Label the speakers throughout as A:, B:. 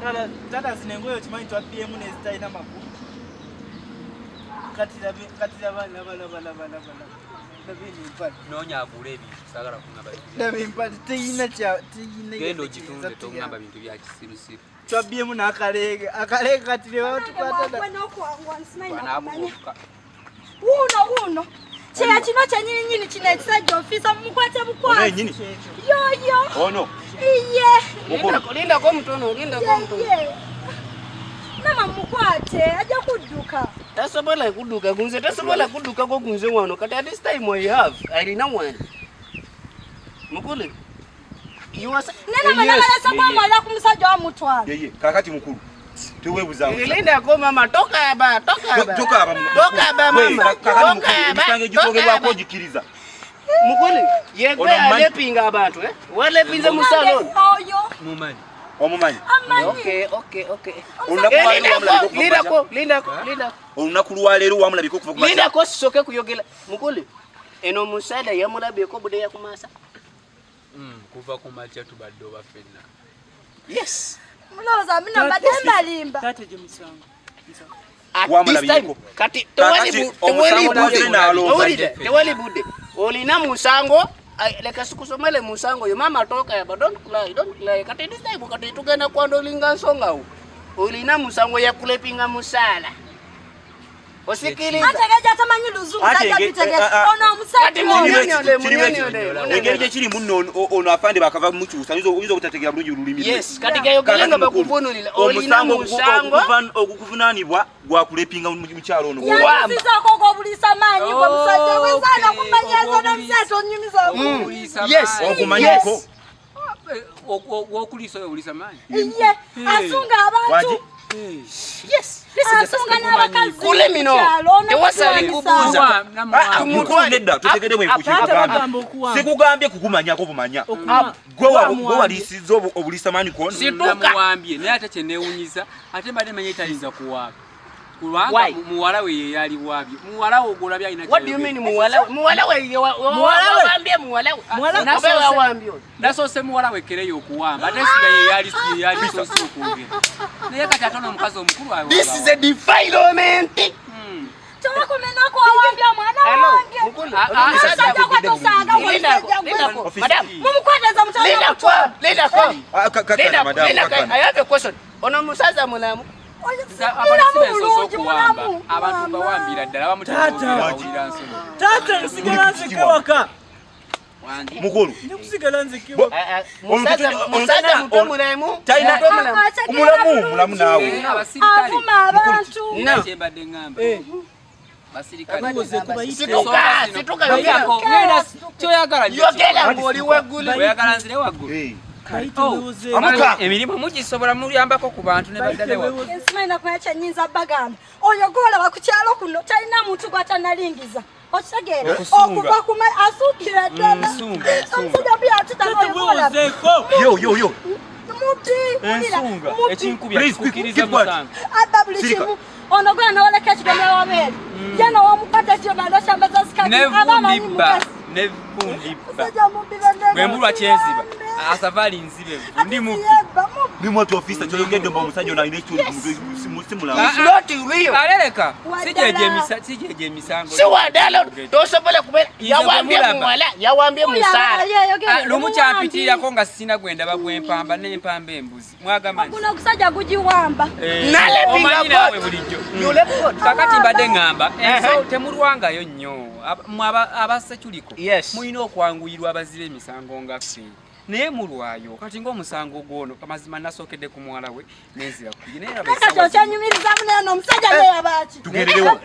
A: kala tata sinengoyo chimanyi twa PM nezitaina makulu. Kati bana.
B: Nonya agule ebintu sagala kungamba.
A: Ndabimpati teyina
B: gendo kitunde tongamba bintu bya kisirusiru.
A: Twa PM akalege kati lewa tukwata.
C: Uno. Chea chino cha nyini china exaje officer mukwate bukwati.
D: Ono nyini.
C: Yo.
D: Ono.
C: Iye.
E: Linda ko mtono.
C: Nama mukwate aje kuduka.
E: Tasobola kuduka kunze ko kunze wano kati at this time I have alina one. Mukule.
C: Nena manala sabwa mwala kumusajja wa mutwala.
D: Yeye kakati mukulu. Tuwebuza.
E: Linda ko mama toka aba mama.
D: Kakati gikogerwa ko jikiriza.
E: Mukule yegwe alepinga abantu wale pinze mu salon.
C: Oyo.
D: Omumanyi.
E: Okay. Linda ko.
D: Olunaku lwaleero wamulabiko kuva ku masa.
E: Linda ko soke kuyogela. Mukule eno musada yamulabiko bude yakumasa.
B: Kuva ku macha tubadde obafenna.
E: Yes.
C: Muloza mina bademba limba.
A: Tate je misango.
E: Wamulabiko. Kati tewali bude. Olina musango leka sikusomele musango yo mama toka ya don't cry kati this time kati tugenda kwando linga nsonga u olina musango ya kulepinga musala osikili
C: ategeja tamanyi luzungu kaja bitegeza ono musala
D: engeri kiri munno ono afande bakava mukyusa nizo kutategera bulungi ululimi
E: yes kati gayo galenga bakuvunulira olina musango
D: okuvunanibwa gwa kulepinga mukyalo ono
C: yasisa koko bulisa manyi kwa musajja wezana kumanya zona mseto nyumiza
E: yes
D: okumanyiko
B: wokulisa obulisa manyi
C: iye asunga abantu yes asunga n'abakazi
E: kule mino tewasali kubuuza
D: mukuleda tutegede bwe kuchikagamba sikugambye kukumanyako bumanya gwe walisiza obulisa manyi kono
B: situkamuwambye naye ate kyenewunyiza ate mbadde manye etayinza kuwaaba kubanga muwala we yali wabyo muwala wo golabya ina
E: what do you mean muwala we wambye muwala wambye
B: nasose muwala we kereyo okuwamba ate siga yali soso okugera naye kati atono omukazi omukulu awo
E: this is a defilement
C: Tuwakumenako awambia mwana wange. Asajja kwa tosanga
E: madam.
C: Mumukwateza mutanda.
E: Linda ko. I have a question. Ono musaza mulamu.
B: Abantu bawambira ddala bamutata.
A: Tata nsigala nzekewaka.
D: Mukulu.
A: Nikusigala nzekewaka.
E: Musaza mulamu.
D: Taina mulamu nawe.
C: Avuma abantu.
B: Nachembadde ngamba. Basirikali
E: situka
B: choyagala
E: ngoli waggulu
B: oyagala nzire waggulu emirimu mugisobola muyambako ku bantu ne baddale waggulu
C: ensimaina kwacha nyinza bagamba oyo gola bakukyalo kuno talina muntu gwatanalingiza okitegera okuva kuma asukira ddala omusajja bya tutanoyogola
D: yo
C: ensunga
B: ekinkubya kukiriza musango
C: ababulichimu ono gwa na wale kachi gamla wabeli jana wa mukata tio bando shamba za skati
B: nevundibba mwembulwa kyenziba asafari nzibe ndi mu
D: moto officer kyogedde mba omusajja ona ine simula
E: not real
B: aleleka sijeje emisango
E: siwa dalo tosobola kubera yawambye musala
B: lumu kyampitirako nga sina gwenda bagwempamba n'empamba embuzi mwagamanyi
C: kuna kusajja gujiwamba
E: nalepinga
B: bulijjo kakati mbadde ngamba enso temulwangayo nnyo abasekyuliko muyina okwanguyirwa abaziba emisango nga ffe naye mulwayo kati ng'omusango gwono amazima nasookedde ku muwala we nenzira
C: kukyanyumiriza muneno omusajja yeyabaki
D: tugererewo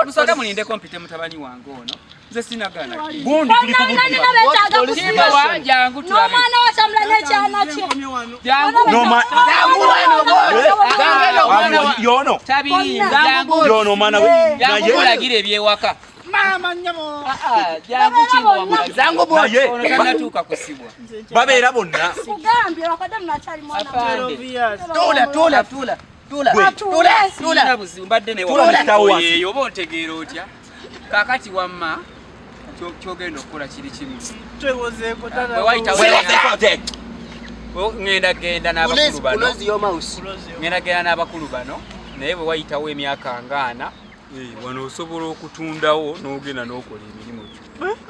B: musaga mulindeko mpite mutabani wange ono nze sinagana
D: gundi tuliko
B: Kimbowa jangu tulabe
C: n'omwana watambula n'ekyana kye
D: yono yono mwana we
B: jangu olagira ebyewaka
A: mama nyamo
B: jangu Kimbowa
E: zangu bo
B: ono tanatuuka kusibwa
D: babeera bonna
C: kugambye wakadde munakyali mwana
E: tula
B: mbadde newayeyo oba ontegeera otya kakati wamma kyogenda okukola kiri kimu
A: twewozeeko
B: wewayita ngenda n'abakulu bano.
E: Close your mouth.
B: Ngenda n'abakulu bano. Naye bwe wayitawo emyaka ng'ana wano osobola okutundawo n'ogenda n'okola emirimu gyo.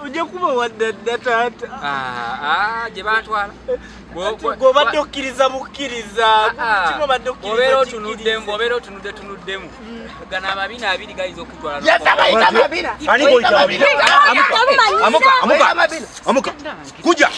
A: Ojja kuba wadda taata.
B: Gye bantwala.
A: Bw'obadde okkiriza bukkiriza.
B: Obeera otunuddemu. Gano amabina abiri gayinza okutwala.
D: Ani goyita abiri? Amuka. Kuja.